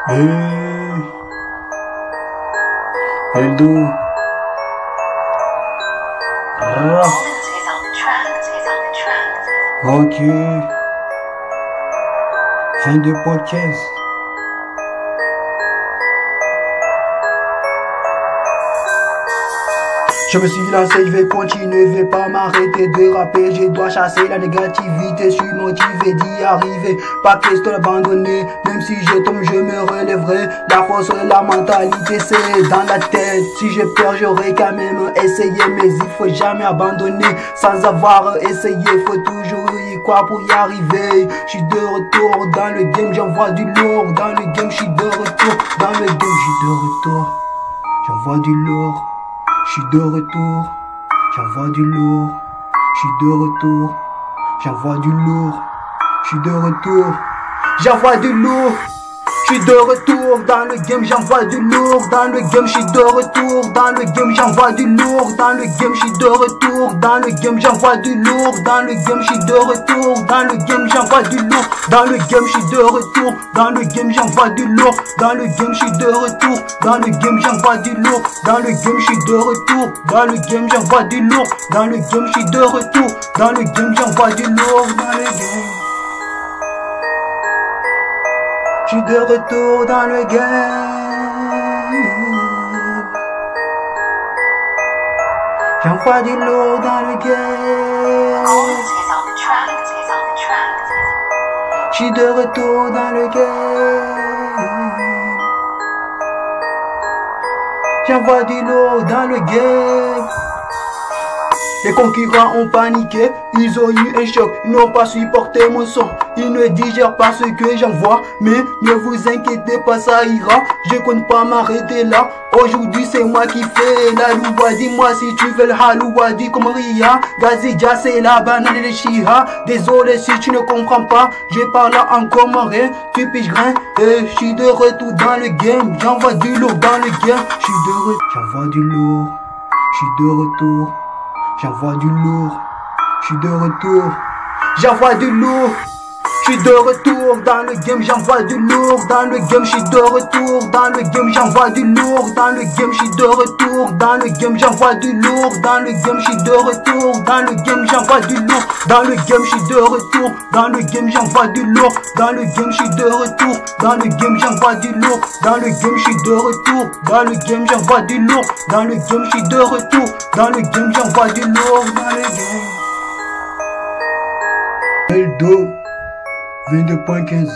Hey, Eldo. Ok. Fin de podcast. Je me suis lancé, je vais continuer, je vais pas m'arrêter de rapper. Je dois chasser la négativité, je suis motivé d'y arriver. Pas question d'abandonner, même si je tombe, je me relèverai. La force et la mentalité, c'est dans la tête. Si j'ai peur, j'aurais quand même essayé, mais il faut jamais abandonner. Sans avoir essayé, faut toujours y croire pour y arriver. Je suis de retour dans le game, j'envoie du lourd. Dans le game, je suis de retour. Dans le game, je suis de retour. J'envoie du lourd. Je suis de retour, j'envoie du lourd. Je suis de retour, j'envoie du lourd. Je suis de retour, j'envoie du lourd. Je suis de retour dans le game, j'envoie du lourd. Dans le game, je suis de retour. Dans le game, j'envoie du lourd. Dans le game, je suis de retour. Dans le game, j'envoie du lourd. Dans le game, je suis de retour. Dans le game, j'envoie du lourd. Dans le game, je suis de retour. Dans le game, j'envoie du lourd. Dans le game, je suis de retour. Dans le game, j'envoie du lourd. Dans le game, je suis de retour. Dans le game, j'envoie du lourd. Dans le game, je suis de retour. Dans le game, j'envoie du lourd. Dans le game. Je suis de retour dans le game. J'envoie du lourd dans le game. Je suis de retour dans le game. J'envoie du lourd dans le game. Les concurrents ont paniqué, ils ont eu un choc, ils n'ont pas supporté mon son. Ils ne digèrent pas ce que j'envoie, mais ne vous inquiétez pas, ça ira. Je compte pas m'arrêter là. Aujourd'hui c'est moi qui fais la loua. Dis-moi si tu veux le haloua. Dis comme Ria, Gazidja c'est la banane et le chiha. Désolé si tu ne comprends pas, je parle en comorien, tu piges grain. Et je suis de retour dans le game, j'envoie du lourd dans le game. Je suis de retour, j'envoie du lourd. Je suis de retour. J'envoie du lourd, je suis de retour, j'envoie du lourd, je suis de retour dans le game, j'envoie du lourd, dans le game, je suis de retour, dans le game, j'envoie du lourd, dans le game, je suis de retour, dans le game, j'envoie du lourd, dans le game, je suis de retour, dans le game, j'envoie du lourd, dans le game, je suis de retour, dans le game, j'envoie du lourd, dans le game, je suis de retour, dans le game, j'envoie du lourd, dans le game, je suis de retour, dans le game, j'envoie du lourd, dans le game, je suis de retour, dans le game, j'envoie du lourd, dans le game. Eldo 22.15